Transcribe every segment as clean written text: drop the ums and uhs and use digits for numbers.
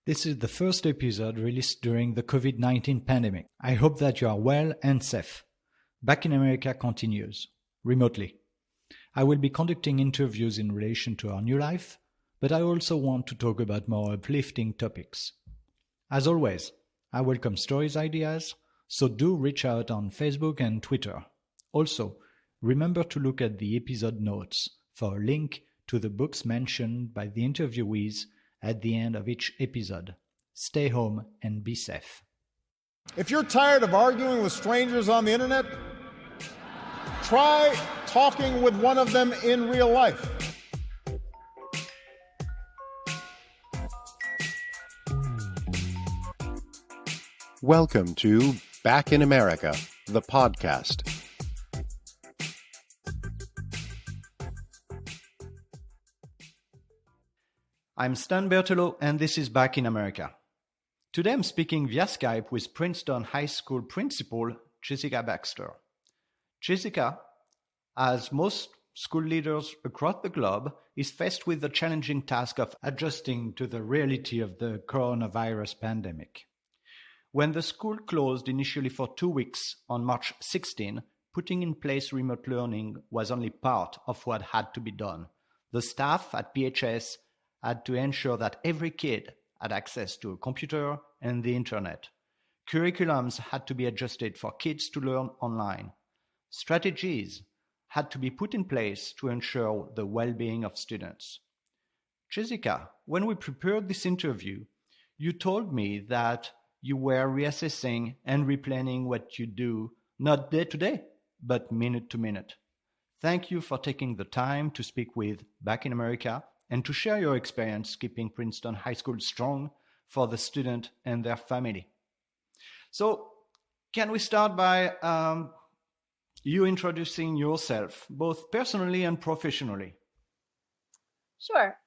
This is the first episode released during the COVID-19 pandemic. I hope that you are well and safe. Back in America continues, remotely. I will be conducting interviews in relation to our new life, but I also want to talk about more uplifting topics. As always, I welcome stories, ideas, so do reach out on Facebook and Twitter. Also, remember to look at the episode notes for a link to the books mentioned by the interviewees at the end of each episode. Stay home and be safe. If you're tired of arguing with strangers on the internet, try talking with one of them in real life. Welcome to Back in America, the podcast. I'm Stan Berteloot, and this is Back in America. Today I'm speaking via Skype with Princeton High School Principal Jessica Baxter. Jessica, as most school leaders across the globe, is faced with the challenging task of adjusting to the reality of the coronavirus pandemic. When the school closed initially for 2 weeks on March 16, putting in place remote learning was only part of what had to be done. The staff at PHS had to ensure that every kid had access to a computer and the internet. Curriculums had to be adjusted for kids to learn online. Strategies had to be put in place to ensure the well-being of students. Jessica, when we prepared this interview, you told me that you were reassessing and replanning what you do, not day to day, but minute to minute. Thank you for taking the time to speak with Back in America and to share your experience keeping Princeton High School strong for the student and their family. So, can we start by you introducing yourself, both personally and professionally? Sure.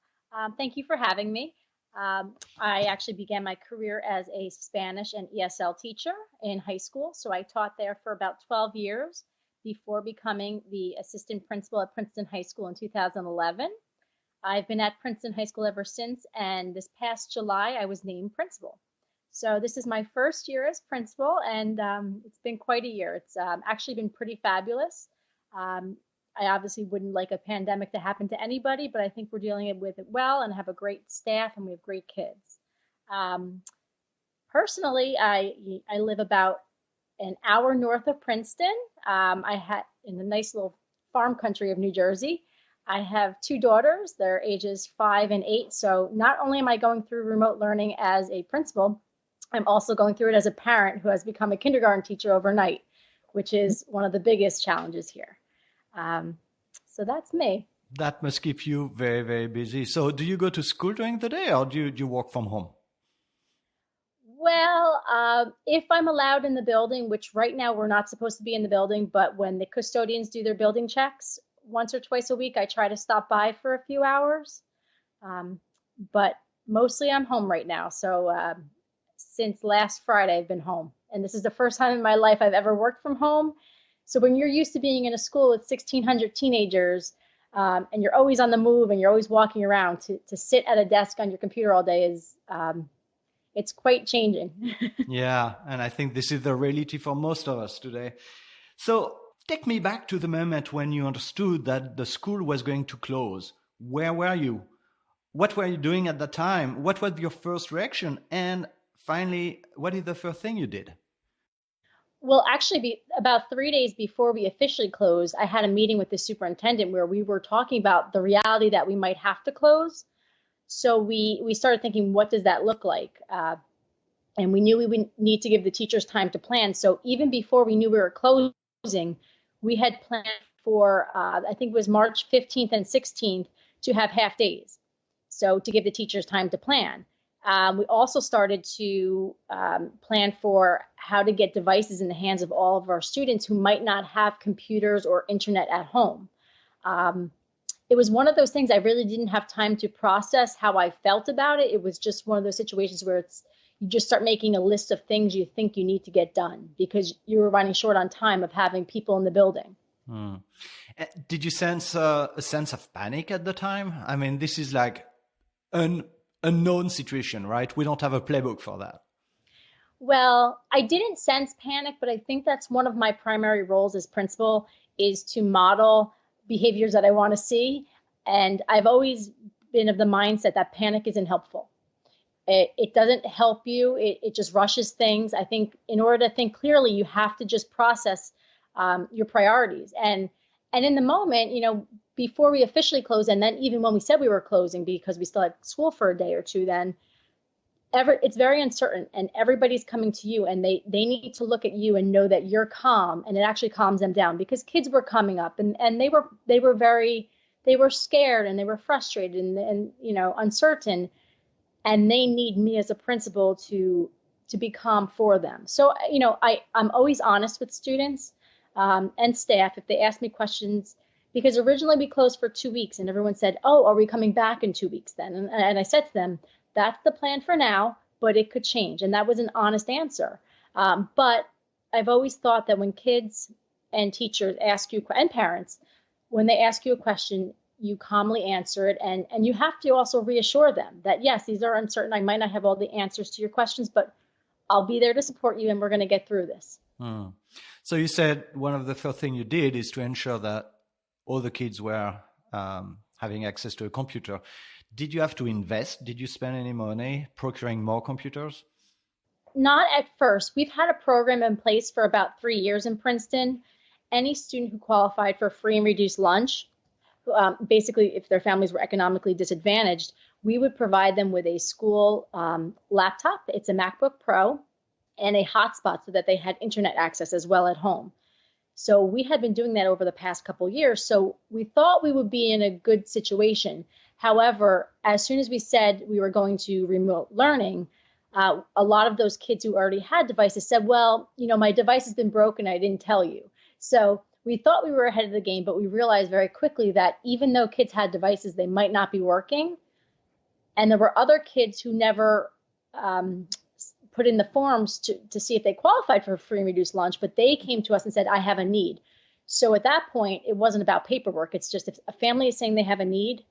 Thank you for having me. I actually began my career as a Spanish and ESL teacher in high school. So I taught there for about 12 years before becoming the assistant principal at Princeton High School in 2011. I've been at Princeton High School ever since, and this past July, I was named principal. So this is my first year as principal, and it's been quite a year. It's actually been pretty fabulous. I obviously wouldn't like a pandemic to happen to anybody, but I think we're dealing with it well and have a great staff, and we have great kids. Personally, I live about an hour north of Princeton. In the nice little farm country of New Jersey. I have 2 daughters. They're ages 5 and 8. So not only am I going through remote learning as a principal, I'm also going through it as a parent who has become a kindergarten teacher overnight, which is one of the biggest challenges here. So that's me. That must keep you very, very busy. So do you go to school during the day or do you work from home? Well, if I'm allowed in the building, which right now we're not supposed to be in the building, but when the custodians do their building checks, once or twice a week, I try to stop by for a few hours. But mostly I'm home right now. So since last Friday, I've been home. And this is the first time in my life I've ever worked from home. So when you're used to being in a school with 1,600 teenagers, and you're always on the move and you're always walking around, to sit at a desk on your computer all day is, it's quite changing. Yeah, and I think this is the reality for most of us today. So take me back to the moment when you understood that the school was going to close. Where were you? What were you doing at the time? What was your first reaction? And finally, what is the first thing you did? Well, actually, about 3 days before we officially closed, I had a meeting with the superintendent where we were talking about the reality that we might have to close. So we started thinking, what does that look like? And we knew we would need to give the teachers time to plan. So even before we knew we were closing, we had planned for, I think it was March 15th and 16th, to have half days. So to give the teachers time to plan. We also started to plan for how to get devices in the hands of all of our students who might not have computers or internet at home. It was one of those things I really didn't have time to process how I felt about it. It was just one of those situations where you just start making a list of things you think you need to get done because you were running short on time of having people in the building. Did you sense a sense of panic at the time? I mean, this is like unknown situation, right? We don't have a playbook for that. Well, I didn't sense panic, but I think that's one of my primary roles as principal is to model behaviors that I want to see. And I've always been of the mindset that panic isn't helpful. It doesn't help you. It just rushes things. I think in order to think clearly, you have to just process your priorities. And in the moment, before we officially closed, and then even when we said we were closing because we still had school for a day or two, then it's very uncertain, and everybody's coming to you, and they need to look at you and know that you're calm, and it actually calms them down because kids were coming up and they were scared and they were frustrated and uncertain. And they need me as a principal to be calm for them. So, I'm always honest with students and staff if they ask me questions, because originally we closed for 2 weeks and everyone said, oh, are we coming back in 2 weeks then? And I said to them, that's the plan for now, but it could change. And that was an honest answer. But I've always thought that when kids and teachers ask you, and parents, when they ask you a question, you calmly answer it, and you have to also reassure them that, yes, these are uncertain. I might not have all the answers to your questions, but I'll be there to support you, and we're going to get through this. So you said one of the first things you did is to ensure that all the kids were having access to a computer. Did you have to invest? Did you spend any money procuring more computers? Not at first. We've had a program in place for about 3 years in Princeton. Any student who qualified for free and reduced lunch, basically, if their families were economically disadvantaged, we would provide them with a school laptop. It's a MacBook Pro and a hotspot so that they had internet access as well at home. So we had been doing that over the past couple years. So we thought we would be in a good situation. However, as soon as we said we were going to remote learning, a lot of those kids who already had devices said, well, my device has been broken. I didn't tell you. So we thought we were ahead of the game, but we realized very quickly that even though kids had devices, they might not be working. And there were other kids who never put in the forms to see if they qualified for free and reduced lunch, but they came to us and said, I have a need. So at that point, it wasn't about paperwork. It's just if a family is saying they have a need,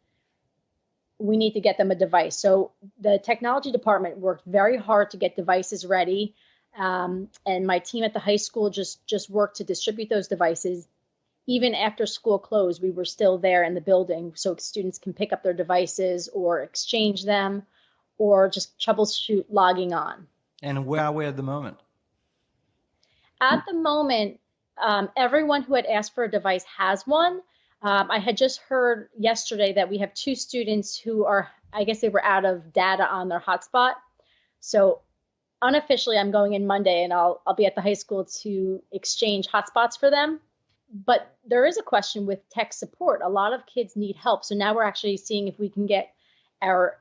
we need to get them a device. So the technology department worked very hard to get devices ready. And my team at the high school just worked to distribute those devices. Even after school closed, we were still there in the building so students can pick up their devices or exchange them or just troubleshoot logging on. And where are we at the moment? At the moment, everyone who had asked for a device has one. I had just heard yesterday that we have 2 students who are, I guess they were out of data on their hotspot. So unofficially, I'm going in Monday and I'll be at the high school to exchange hotspots for them. But there is a question with tech support. A lot of kids need help. So now we're actually seeing if we can get our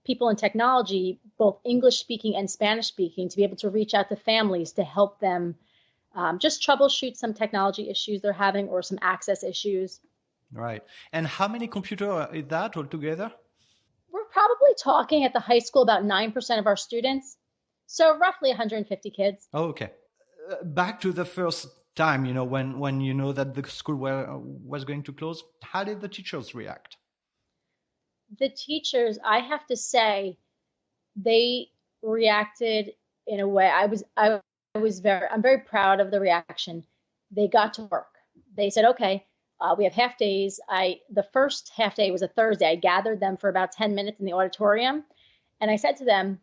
people in technology, both English speaking and Spanish speaking, to be able to reach out to families to help them just troubleshoot some technology issues they're having or some access issues. Right. And how many computers is that altogether? We're probably talking at the high school about 9% of our students. So roughly 150 kids. Oh, okay. Back to the first time, when you know that the school was going to close, how did the teachers react? The teachers, I have to say, they reacted in a way. I'm very proud of the reaction. They got to work. They said, okay, we have half days. The first half day was a Thursday. I gathered them for about 10 minutes in the auditorium. And I said to them,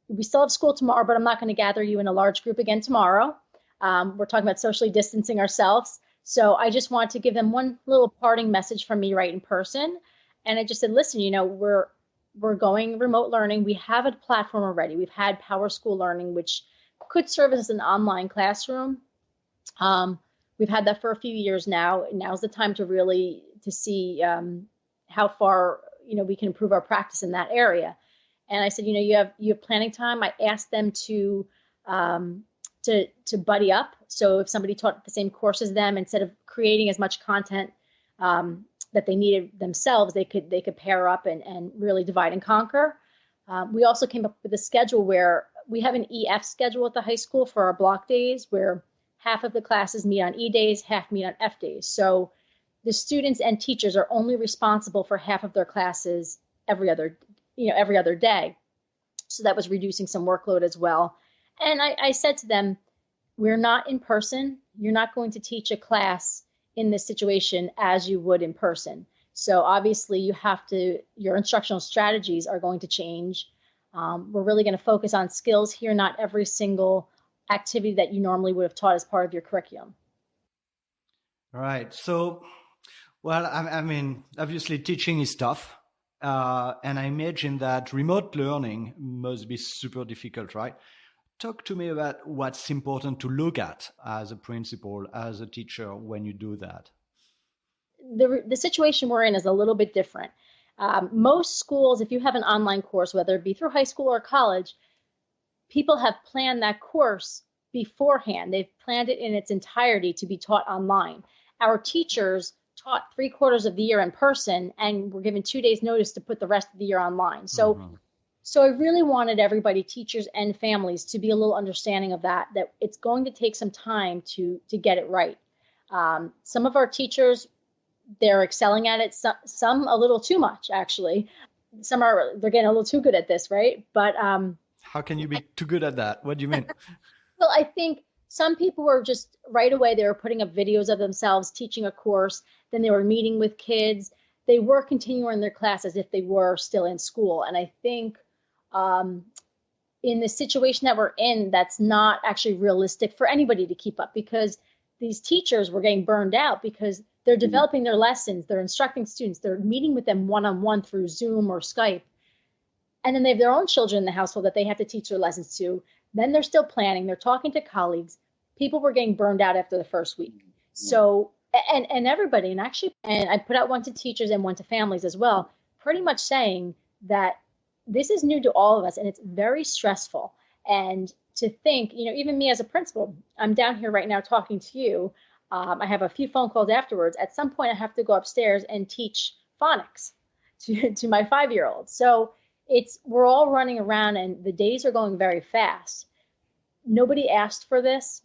we still have school tomorrow, but I'm not going to gather you in a large group again tomorrow. We're talking about socially distancing ourselves. So I just want to give them one little parting message from me right in person. And I just said, listen, we're going remote learning. We have a platform already. We've had Power School Learning, which could serve as an online classroom. We've had that for a few years now. Now's the time to see how far we can improve our practice in that area. And I said, you have planning time. I asked them to buddy up. So if somebody taught the same course as them, instead of creating as much content that they needed themselves, they could pair up and really divide and conquer. We also came up with a schedule where we have an EF schedule at the high school for our block days, where half of the classes meet on E days, half meet on F days. So the students and teachers are only responsible for half of their classes every other every other day. So that was reducing some workload as well. And I said to them, we're not in person. You're not going to teach a class in this situation as you would in person. So obviously your instructional strategies are going to change. We're really going to focus on skills here, not every single activity that you normally would have taught as part of your curriculum. Right. So, well, I mean, obviously teaching is tough. And I imagine that remote learning must be super difficult, right? Talk to me about what's important to look at as a principal, as a teacher, when you do that. The situation we're in is a little bit different. Most schools, if you have an online course, whether it be through high school or college, people have planned that course beforehand. They've planned it in its entirety to be taught online. Our teachers taught 3/4 of the year in person and were given 2 days notice to put the rest of the year online. So I really wanted everybody, teachers and families, to be a little understanding of that it's going to take some time to get it right. Some of our teachers, they're excelling at it. Some a little too much, actually. They're getting a little too good at this, right? But how can you be too good at that? What do you mean? Well, I think some people were just right away, they were putting up videos of themselves teaching a course. Then they were meeting with kids. They were continuing their class as if they were still in school. And I think in the situation that we're in, that's not actually realistic for anybody to keep up, because these teachers were getting burned out because they're developing their lessons, they're instructing students, they're meeting with them one-on-one through Zoom or Skype. And then they have their own children in the household that they have to teach their lessons to. Then they're still planning, they're talking to colleagues. People were getting burned out after the first week. So, and everybody, and I put out one to teachers and one to families as well, pretty much saying that this is new to all of us and it's very stressful. And to think, even me as a principal, I'm down here right now talking to you. I have a few phone calls afterwards. At some point, I have to go upstairs and teach phonics to my 5-year-old. So we're all running around and the days are going very fast. Nobody asked for this.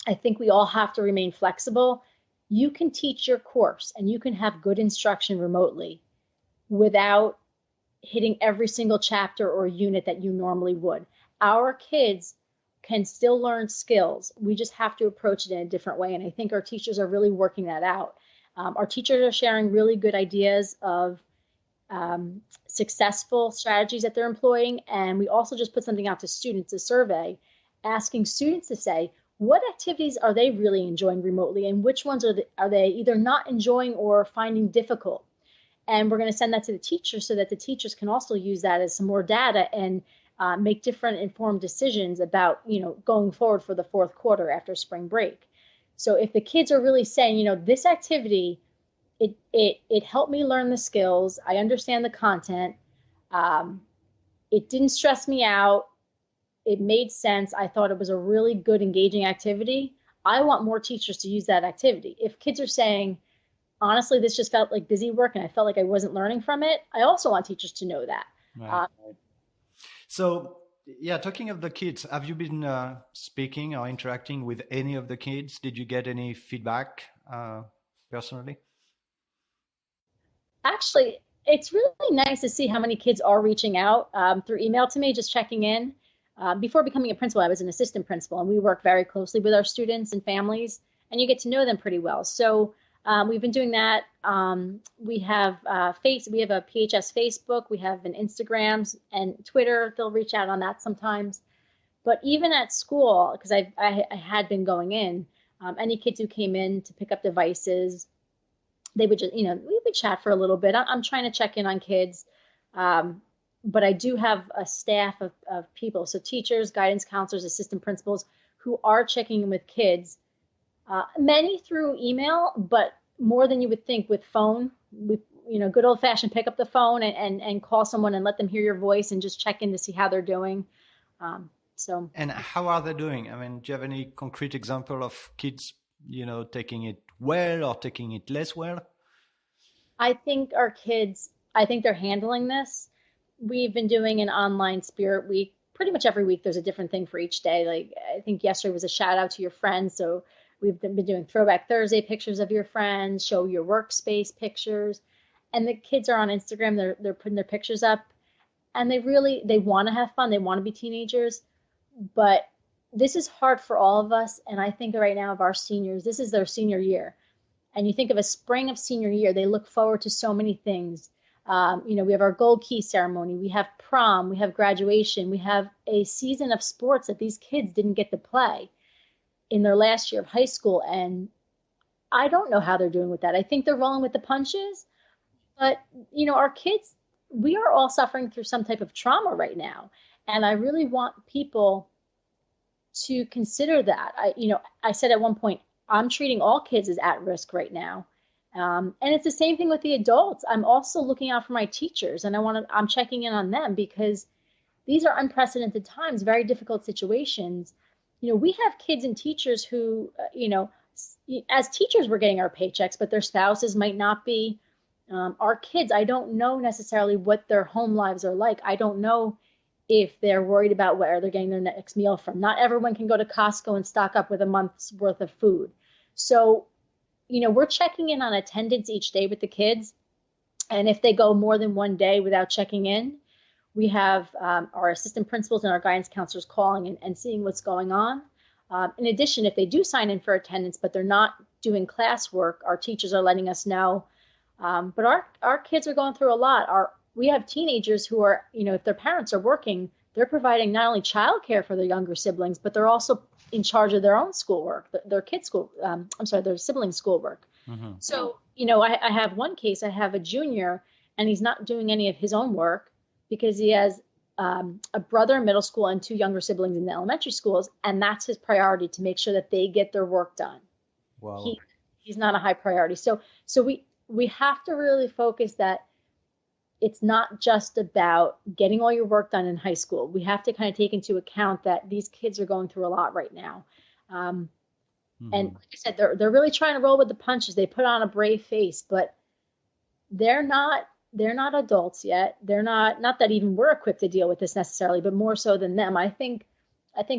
I think we all have to remain flexible. You can teach your course and you can have good instruction remotely without hitting every single chapter or unit that you normally would. Our kids can still learn skills. We just have to approach it in a different way. And I think our teachers are really working that out. Our teachers are sharing really good ideas of successful strategies that they're employing. And we also just put something out to students, a survey, asking students to say, what activities are they really enjoying remotely and which ones are they either not enjoying or finding difficult? And we're going to send that to the teachers so that the teachers can also use that as some more data and make different informed decisions about, going forward for the fourth quarter after spring break. So if the kids are really saying, this activity, it helped me learn the skills, I understand the content, it didn't stress me out, it made sense, I thought it was a really good, engaging activity, I want more teachers to use that activity. If kids are saying, honestly, this just felt like busy work and I felt like I wasn't learning from it, I also want teachers to know that. Right. So, talking of the kids, have you been speaking or interacting with any of the kids? Did you get any feedback personally? Actually, it's really nice to see how many kids are reaching out through email to me, just checking in. Before becoming a principal, I was an assistant principal, and we work very closely with our students and families, and you get to know them pretty well. So we've been doing that. We have we have a PHS Facebook, we have an Instagram and Twitter. They'll reach out on that sometimes. But even at school, because I had been going in, any kids who came in to pick up devices, they would just, we would chat for a little bit. I'm trying to check in on kids. But I do have a staff of people, so teachers, guidance counselors, assistant principals, who are checking in with kids, many through email, but more than you would think with phone. With good old fashioned pick up the phone and call someone and let them hear your voice and just check in to see how they're doing. And how are they doing? I mean, do you have any concrete example of kids, taking it well or taking it less well? I think our kids, they're handling this. We've been doing an online spirit week. Pretty much every week there's a different thing for each day. Like I think yesterday was a shout out to your friends. So we've been doing Throwback Thursday, pictures of your friends, show your workspace pictures. and the kids are on Instagram, they're putting their pictures up, and they want to have fun, they want to be teenagers, but this is hard for all of us. And I think right now of our seniors, this is their senior year. And you think of a spring of senior year, they look forward to so many things. We have our gold key ceremony, we have prom, we have graduation, we have a season of sports that these kids didn't get to play in their last year of high school. And I don't know how they're doing with that. I think they're rolling with the punches, but our kids, we are all suffering through some type of trauma right now. And I really want people to consider that. I said at one point, I'm treating all kids as at risk right now. And it's the same thing with the adults. I'm also looking out for my teachers, and I'm checking in on them, because these are unprecedented times, very difficult situations. We have kids and teachers who, as teachers, we're getting our paychecks, but their spouses might not be. Our kids, I don't know necessarily what their home lives are like. I don't know if they're worried about where they're getting their next meal from. Not everyone can go to Costco and stock up with a month's worth of food. So, we're checking in on attendance each day with the kids. And if they go more than one day without checking in, we have our assistant principals and our guidance counselors calling and seeing what's going on. In addition, if they do sign in for attendance, but they're not doing classwork, our teachers are letting us know. But our kids are going through a lot. We have teenagers who are, if their parents are working, they're providing not only childcare for their younger siblings, but they're also in charge of their own schoolwork, their their siblings' schoolwork. Mm-hmm. So, I have one case, I have a junior, and he's not doing any of his own work because he has a brother in middle school and 2 younger siblings in the elementary schools, and that's his priority, to make sure that they get their work done. Wow. He's not a high priority. So we have to really focus that it's not just about getting all your work done in high school. We have to kind of take into account that these kids are going through a lot right now. And like I said, they're really trying to roll with the punches. They put on a brave face, but they're not adults yet. They're not that even we're equipped to deal with this necessarily, but more so than them. I think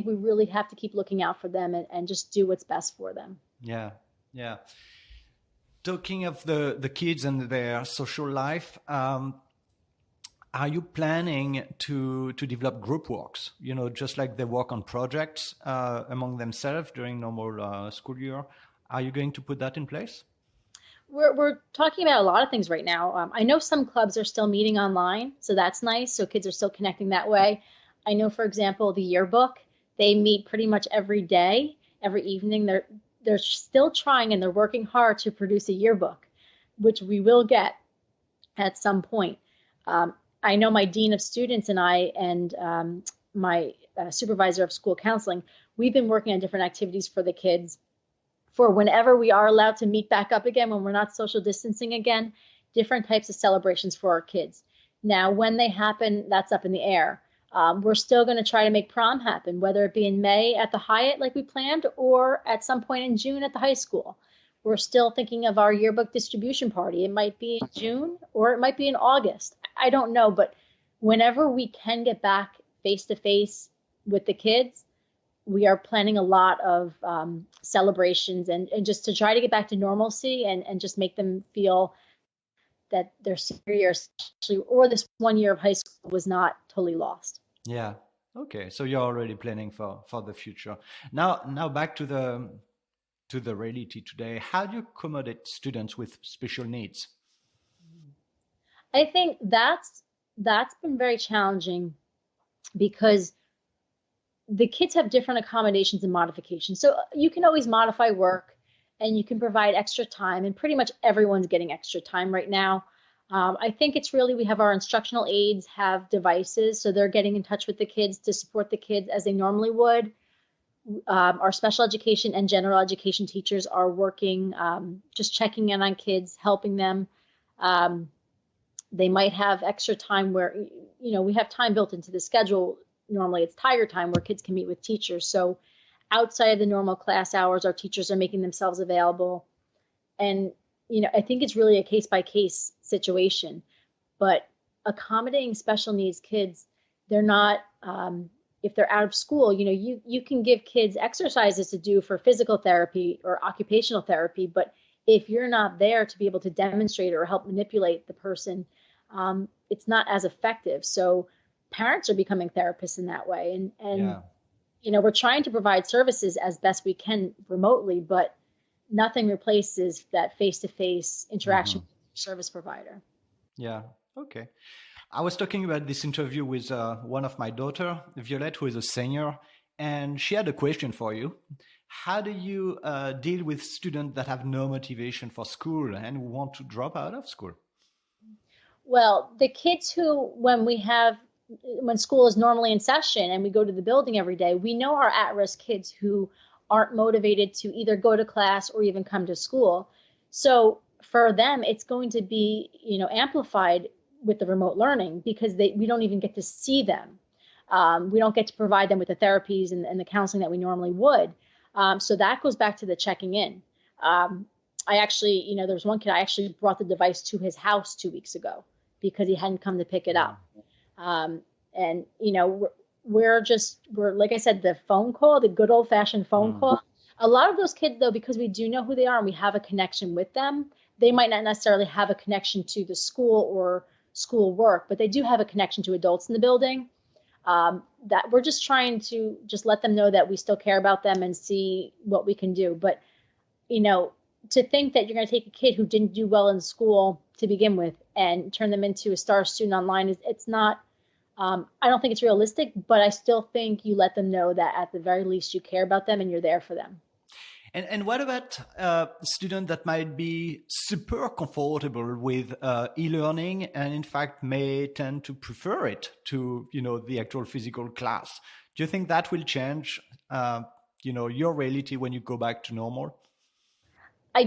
we really have to keep looking out for them and just do what's best for them. Yeah. Yeah. Talking of the kids and their social life, are you planning to develop group works? Just like they work on projects among themselves during normal school year. Are you going to put that in place? We're talking about a lot of things right now. I know some clubs are still meeting online, so that's nice. So kids are still connecting that way. I know, for example, the yearbook, they meet pretty much every day, every evening. They're still trying, and they're working hard to produce a yearbook, which we will get at some point. I know my dean of students and I and my supervisor of school counseling, we've been working on different activities for the kids for whenever we are allowed to meet back up again, when we're not social distancing again, different types of celebrations for our kids. Now, when they happen, that's up in the air. We're still going to try to make prom happen, whether it be in May at the Hyatt like we planned, or at some point in June at the high school. We're still thinking of our yearbook distribution party. It might be in June or it might be in August. I don't know, but whenever we can get back face-to-face with the kids, we are planning a lot of celebrations and just to try to get back to normalcy and just make them feel that their senior year, especially, or this 1 year of high school, was not totally lost. Yeah. Okay. So you're already planning for the future. Now back to the reality today. How do you accommodate students with special needs? I think that's been very challenging because the kids have different accommodations and modifications. So you can always modify work and you can provide extra time, and pretty much everyone's getting extra time right now. I think it's really, we have our instructional aides have devices, so they're getting in touch with the kids to support the kids as they normally would. Our special education and general education teachers are working, just checking in on kids, helping them. They might have extra time where, we have time built into the schedule. Normally it's tiger time where kids can meet with teachers. So outside of the normal class hours, our teachers are making themselves available. And, I think it's really a case by case situation, but accommodating special needs kids, they're not, if they're out of school, you can give kids exercises to do for physical therapy or occupational therapy, but if you're not there to be able to demonstrate or help manipulate the person, it's not as effective. So parents are becoming therapists in that way. And Yeah. we're trying to provide services as best we can remotely, but nothing replaces that face-to-face interaction with the service provider. Yeah. Okay. I was talking about this interview with one of my daughter, Violette, who is a senior, and she had a question for you. How do you deal with students that have no motivation for school and who want to drop out of school? Well, the kids who, when school is normally in session and we go to the building every day, we know our at-risk kids who aren't motivated to either go to class or even come to school. So for them, it's going to be, amplified with the remote learning because we don't even get to see them. We don't get to provide them with the therapies and the counseling that we normally would. So that goes back to the checking in. I actually, there was one kid, I actually brought the device to his house 2 weeks ago because he hadn't come to pick it up. And, we're like I said, the phone call, the good old fashioned phone call. A lot of those kids, though, because we do know who they are and we have a connection with them, they might not necessarily have a connection to the school or school work, but they do have a connection to adults in the building. That we're just trying to just let them know that we still care about them and see what we can do. But, to think that you're going to take a kid who didn't do well in school to begin with and turn them into a star student online, it's not, I don't think it's realistic, but I still think you let them know that at the very least you care about them and you're there for them. And what about students that might be super comfortable with e-learning and in fact may tend to prefer it to, the actual physical class? Do you think that will change, your reality when you go back to normal? I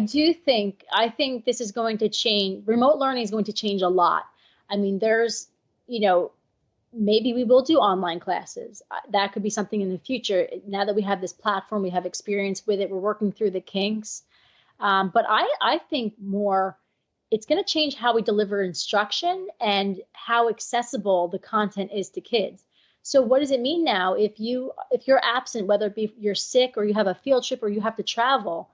think this is going to change. Remote learning is going to change a lot. I mean, there's, maybe we will do online classes. That could be something in the future. Now that we have this platform, we have experience with it, we're working through the kinks. But I think more, it's going to change how we deliver instruction and how accessible the content is to kids. So what does it mean now if you're absent, whether it be you're sick or you have a field trip or you have to travel?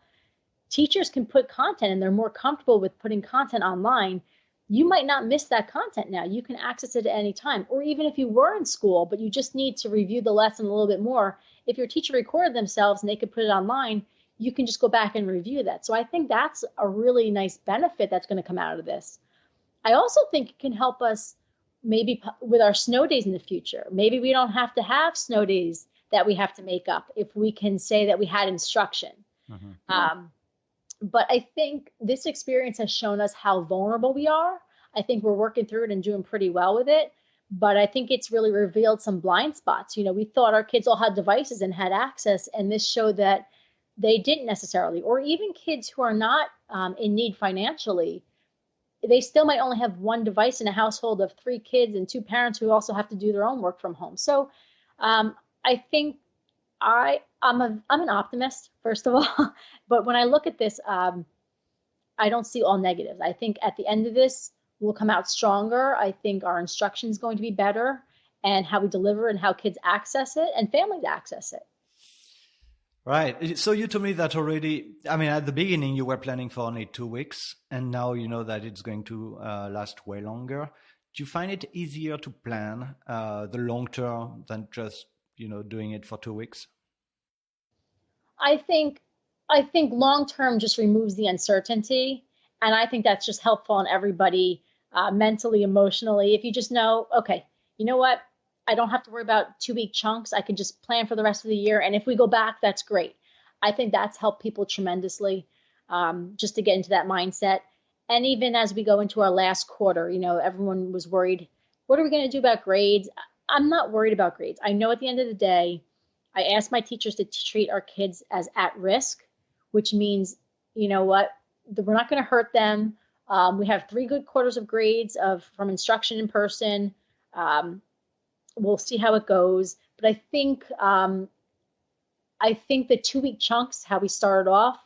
Teachers can put content and they're more comfortable with putting content online. You might not miss that content now. You can access it at any time. Or even if you were in school, but you just need to review the lesson a little bit more, if your teacher recorded themselves and they could put it online, you can just go back and review that. So I think that's a really nice benefit that's going to come out of this. I also think it can help us maybe with our snow days in the future. Maybe we don't have to have snow days that we have to make up if we can say that we had instruction. But I think this experience has shown us how vulnerable we are. I think we're working through it and doing pretty well with it. But I think it's really revealed some blind spots. We thought our kids all had devices and had access, and this showed that they didn't necessarily. Or even kids who are not in need financially, they still might only have one device in a household of 3 kids and 2 parents who also have to do their own work from home. So I think I'm an optimist, first of all, but when I look at this, I don't see all negatives. I think at the end of this, we'll come out stronger. I think our instruction is going to be better and how we deliver and how kids access it and families access it. Right. So you told me that already. I mean, at the beginning, you were planning for only 2 weeks, and now you know that it's going to last way longer. Do you find it easier to plan the long term than just, doing it for 2 weeks? I think long term just removes the uncertainty, and I think that's just helpful on everybody mentally, emotionally. If you just know, okay, you know what, I don't have to worry about 2-week chunks. I can just plan for the rest of the year, and if we go back, that's great. I think that's helped people tremendously, just to get into that mindset. And even as we go into our last quarter, everyone was worried, what are we going to do about grades? I'm not worried about grades. I know at the end of the day, I asked my teachers to treat our kids as at risk, which means, we're not going to hurt them. We have 3 good quarters of grades from instruction in person. We'll see how it goes. But I think the 2-week chunks, how we started off,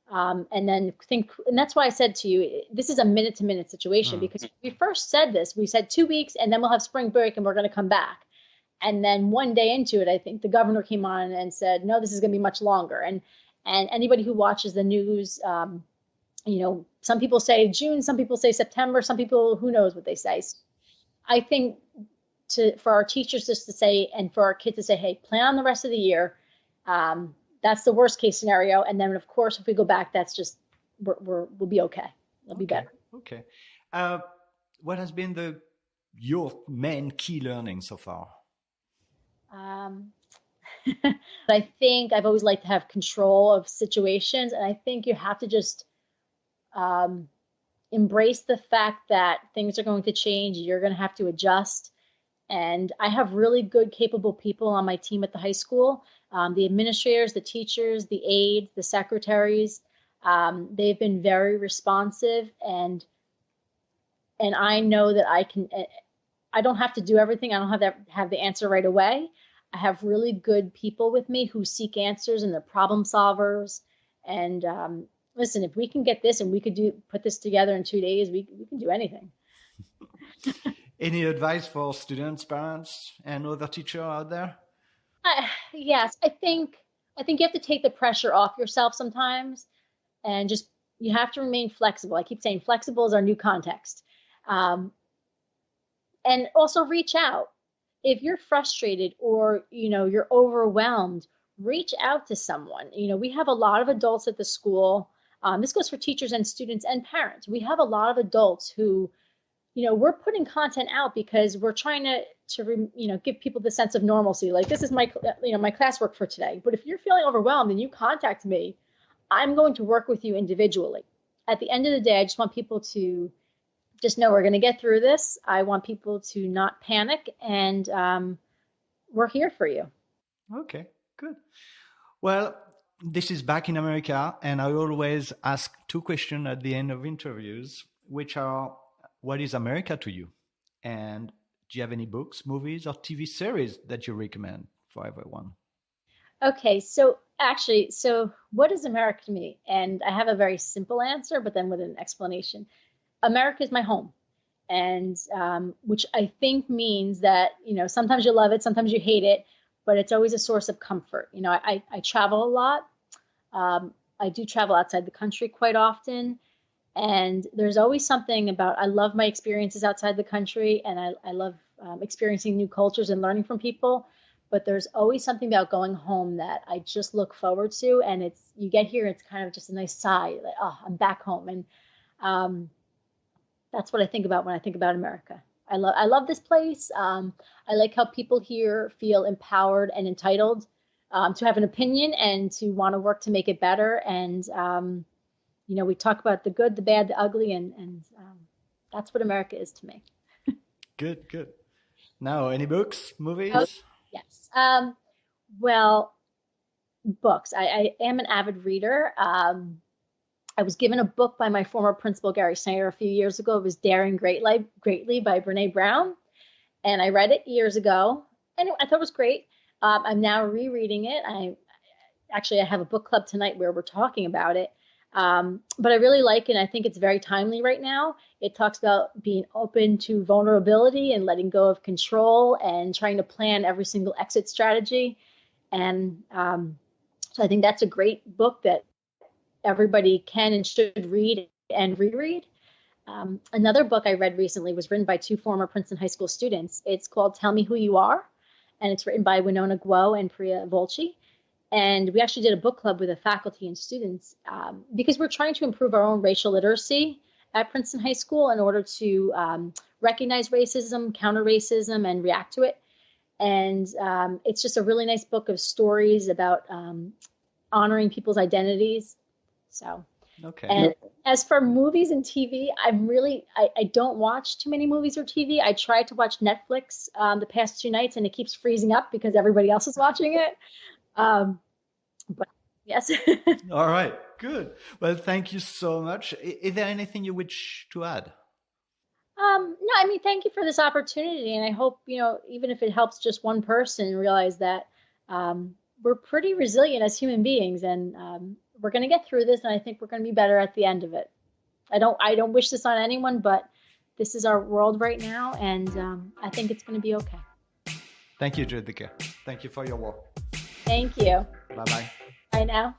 and that's why I said to you, this is a minute-to-minute situation, because when we first said this, we said 2 weeks and then we'll have spring break and we're going to come back. And then one day into it, I think the governor came on and said, no, this is going to be much longer. And anybody who watches the news, some people say June, some people say September, some people, who knows what they say. So I think for our teachers just to say, and for our kids to say, hey, plan on the rest of the year. That's the worst case scenario. And then of course, if we go back, that's just, we'll be okay. It'll be better. Okay. What has been your main key learning so far? I think I've always liked to have control of situations. And I think you have to just embrace the fact that things are going to change. You're going to have to adjust. And I have really good, capable people on my team at the high school. The administrators, the teachers, the aides, the secretaries, they've been very responsive, and I know that I don't have to do everything. I don't have the answer right away. I have really good people with me who seek answers, and they're problem solvers. And listen, if we can get this and we could put this together in 2 days, we can do anything. Any advice for students, parents, and other teachers out there? Yes, I think you have to take the pressure off yourself sometimes, and you have to remain flexible. I keep saying flexible is our new context. And also reach out. If you're frustrated or, you're overwhelmed, reach out to someone. We have a lot of adults at the school. This goes for teachers and students and parents. We have a lot of adults who, we're putting content out because we're trying to give people the sense of normalcy. Like, this is my classwork for today. But if you're feeling overwhelmed and you contact me, I'm going to work with you individually. At the end of the day, I just want people to just know we're going to get through this. I want people to not panic, and we're here for you. Okay, good. Well, this is Back in America, and I always ask 2 questions at the end of interviews, which are, what is America to you? And do you have any books, movies, or TV series that you recommend for everyone? Okay, so what is America to me? And I have a very simple answer, but then with an explanation. America is my home, and which I think means that, sometimes you love it, sometimes you hate it, but it's always a source of comfort. I travel a lot. I do travel outside the country quite often. And there's always something about, I love my experiences outside the country, and I love experiencing new cultures and learning from people. But there's always something about going home that I just look forward to. And you get here, it's kind of just a nice sigh, like, oh, I'm back home. And that's what I think about when I think about America. I love this place. I like how people here feel empowered and entitled to have an opinion and to want to work to make it better. And we talk about the good, the bad, the ugly, and that's what America is to me. Good. Now, any books, movies? Oh, yes. Well, books. I am an avid reader. I was given a book by my former principal, Gary Snyder, a few years ago. It was Daring Greatly by Brene Brown. And I read it years ago, and I thought it was great. I'm now rereading it. I have a book club tonight where we're talking about it. But I really like it, and I think it's very timely right now. It talks about being open to vulnerability and letting go of control and trying to plan every single exit strategy. And so I think that's a great book that everybody can and should read and reread. Another book I read recently was written by 2 former Princeton High School students. It's called Tell Me Who You Are, and it's written by Winona Guo and Priya Volchi. And we actually did a book club with the faculty and students because we're trying to improve our own racial literacy at Princeton High School in order to recognize racism, counter racism, and react to it. And it's just a really nice book of stories about honoring people's identities. So, okay. And as for movies and TV, I don't watch too many movies or TV. I tried to watch Netflix the past 2 nights, and it keeps freezing up because everybody else is watching it. But yes. All right, good. Well, thank you so much. Is there anything you wish to add? No, thank you for this opportunity. And I hope, even if it helps just one person realize that we're pretty resilient as human beings, and we're going to get through this. And I think we're going to be better at the end of it. I don't wish this on anyone, but this is our world right now. And I think it's going to be okay. Thank you, Jessica. Thank you for your work. Thank you. Bye-bye. Bye now.